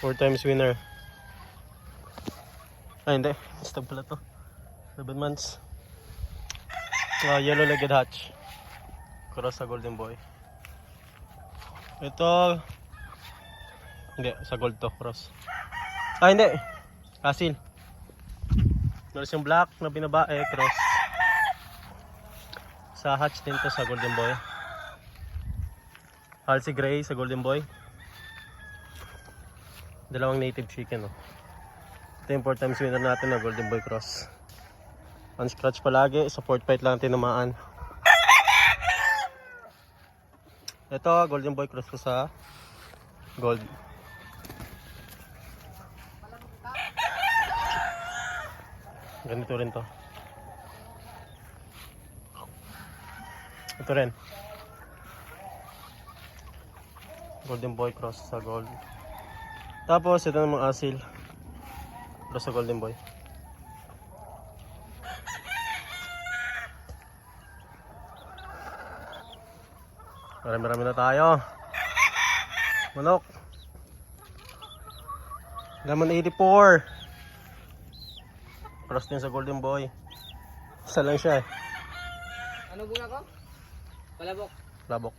4 times winner. Ay hindi, stag pala to. 7 months. Yellow legged hatch. Cross sa golden boy. Ito hindi, sa gold to, cross. Ah hindi, asil. Meron yung black na binabae, cross. Sa hatch din to sa golden boy. Halsey gray sa golden boy. Dalawang native chicken, oh. Ito yung 4 times winner natin na golden boy cross. Unscratch palagi, sa 4 fight lang tinamaan. Ito, golden boy cross ko sa gold. Ganito rin to. Ito rin. Golden boy cross sa gold. Tapos ito namang asil. Cross sa golden boy. Marami-rami na tayo. Manok. Lemon 84. Cross din sa golden boy. Isa lang siya eh. Ano bunga ko? Palabok. Labok.